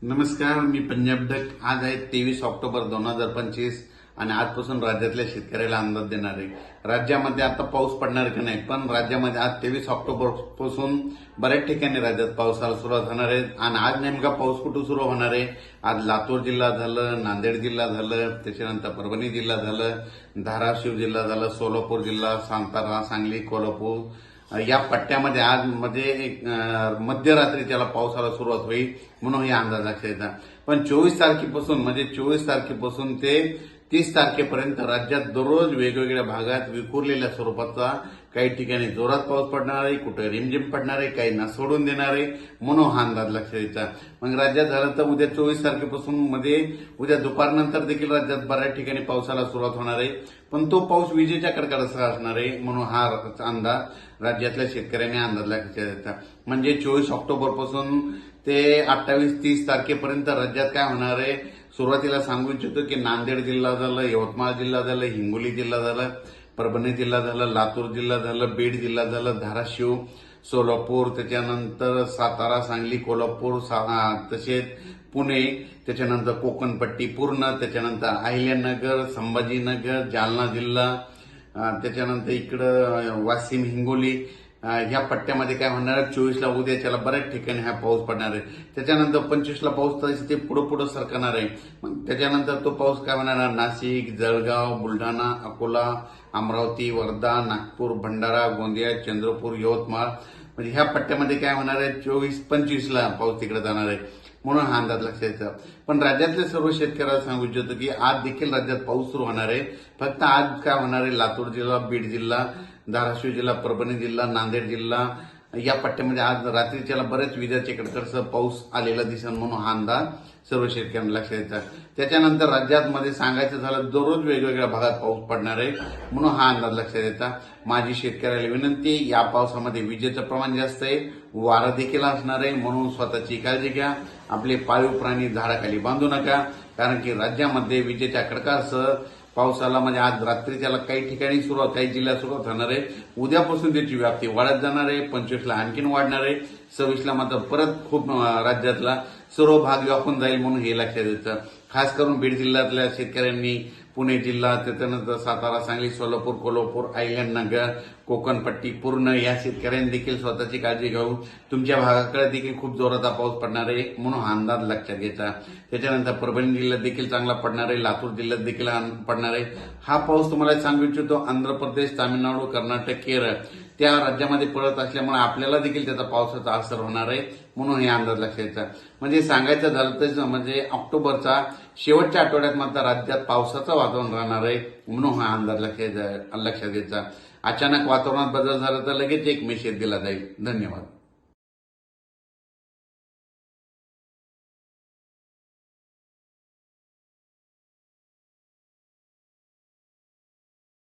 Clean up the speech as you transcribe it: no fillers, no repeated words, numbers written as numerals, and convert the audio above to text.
नमस्कार, मी पंजाब डक. आज आहे 23 ऑक्टोबर 2025 आणि आजपासून राज्यातल्या शेतकऱ्याला अंदाज देणार आहे. राज्यामध्ये आता पाऊस पडणार की नाही, पण राज्यामध्ये आज 23 ऑक्टोबर पासून बऱ्याच ठिकाणी राज्यात पावसाला सुरुवात होणार आहे. आणि आज नेमका पाऊस कुठं सुरू होणार आहे? आज लातूर जिल्हा झालं, नांदेड जिल्हा झालं, त्याच्यानंतर परभणी जिल्हा झालं, धाराशिव जिल्हा झालं, सोलापूर जिल्हा, सातारा, सांगली, कोल्हापूर या पट्ट्यामध्ये आज मध्यरात्री त्याला पावसाला सुरुवात होईल म्हणून हे अंदाज लक्षात येतात. पण 24 तारखेपासून ते 30 तारखेपर्यंत राज्यात दररोज वेगवेगळ्या भागात विखुरलेल्या स्वरूपाचा काही ठिकाणी जोरात पाऊस पडणार आहे, कुठे रिमझिम पडणार आहे, काही ना सोडून देणार आहे म्हणून हा अंदाज लक्षात येतात. मग राज्यात झालं तर उद्या 24 तारखेपासून उद्या दुपारनंतर देखील राज्यात बऱ्याच ठिकाणी पावसाला सुरुवात होणार आहे. पण तो पाऊस विजेच्या कडकडासह असणार आहे म्हणून हा अंदाज राज्यातल्या शेतकऱ्यांनी अंदाज लक्षात येतात. म्हणजे 24 ऑक्टोबर पासून ते 28-30 तारखेपर्यंत राज्यात काय होणार आहे? सुरुवातीला सांगू इच्छितो की नांदेड जिल्हा झालं, यवतमाळ जिल्हा झालं, हिंगोली जिल्हा झालं, परभणी जिल्हा झालं, लातूर जिल्हा झालं, बीड जिल्हा झालं, धाराशिव, सोलापूर, त्याच्यानंतर सातारा, सांगली, कोल्हापूर, तसेच पुणे, त्याच्यानंतर कोकणपट्टी पूर्ण, त्याच्यानंतर अहिल्यानगर, संभाजीनगर, जालना जिल्हा, त्याच्यानंतर इकडं वाशिम, हिंगोली ह्या पट्ट्यामध्ये काय होणार आहे? 24ला उद्याच्याला बऱ्याच ठिकाणी हा पाऊस पडणार आहे. त्याच्यानंतर 25ला पाऊस तरी ते पुढे सरकणार आहे. मग त्याच्यानंतर तो पाऊस काय होणार आहे? नाशिक, जळगाव, बुलढाणा, अकोला, अमरावती, वर्धा, नागपूर, भंडारा, गोंदिया, चंद्रपूर, यवतमाळ म्हणजे ह्या पट्ट्यामध्ये काय होणार आहे? 24-25ला पाऊस तिकडे जाणार आहे म्हणून हा अंदाज लक्षात येतो. पण राज्यातल्या सर्व शेतकऱ्याला सांगू इच्छितो की आज देखील राज्यात पाऊस सुरू होणार आहे. फक्त आज काय होणार आहे? लातूर जिल्हा, बीड जिल्हा, धाराशिव जिल्हा, परभणी जिल्हा, नांदेड जिल्हा या पट्ट्यामध्ये आज रात्रीच्याला बरेच विजांच्या कडकडासह पाऊस आलेला दिसेल म्हणून हा अंदाज सर्व शेतकऱ्यांना लक्षात येतात. त्याच्यानंतर राज्यात सांगायचं झालं दररोज वेगवेगळ्या भागात पाऊस पडणार आहे म्हणून हा अंदाज लक्षात येतात. माझी शेतकऱ्याला विनंती, या पावसामध्ये विजेचं प्रमाण जास्त आहे, वारं देखील असणार आहे म्हणून स्वतःची काळजी घ्या. आपले पाळीव प्राणी झाडाखाली बांधू नका, कारण की राज्यामध्ये विजेच्या कडकडासह पावसाला आज रात्रीच्याला काही ठिकाणी काही जिल्ह्यात सुरुवात होणार आहे. उद्यापासून त्याची व्याप्ती वाढत जाणार आहे. 25ला आणखीन वाढणार आहे. 26ला मात्र परत खूप राज्यातला सर्व भाग व्यापून जाईल म्हणून हे लक्षात येतं. खास करून बीड जिल्ह्यातल्या शेतकऱ्यांनी, पुणे जिल्हा, त्याच्यानंतर सातारा, सांगली, सोलापूर, कोल्हापूर, अहिल्यानगर, कोकणपट्टी पूर्ण या शेतकऱ्यांनी देखील स्वतःची काळजी घेऊन तुमच्या भागाकडे देखील खूप जोराचा पाऊस पडणार आहे म्हणून हा अंदाज लक्षात घ्यायचा. त्याच्यानंतर परभणी जिल्ह्यात देखील चांगला पडणार आहे, लातूर जिल्ह्यात देखील पडणार आहे. हा पाऊस तुम्हाला सांगू इच्छितो आंध्र प्रदेश, तामिळनाडू, कर्नाटक, केरळ त्या राज्यामध्ये पडत असल्यामुळे आपल्याला देखील त्याचा पावसाचा असर होणार आहे म्हणून हे अंदाज लक्षात येतात. म्हणजे सांगायचं झालं तर ऑक्टोबरचा शेवटच्या आठवड्यात मात्र राज्यात पावसाचं वातावरण राहणार आहे म्हणून हा अंदाज लक्षात घ्यायचा. अचानक वातावरणात बदल झाला तर लगेच एक मेसेज दिला जाईल. धन्यवाद.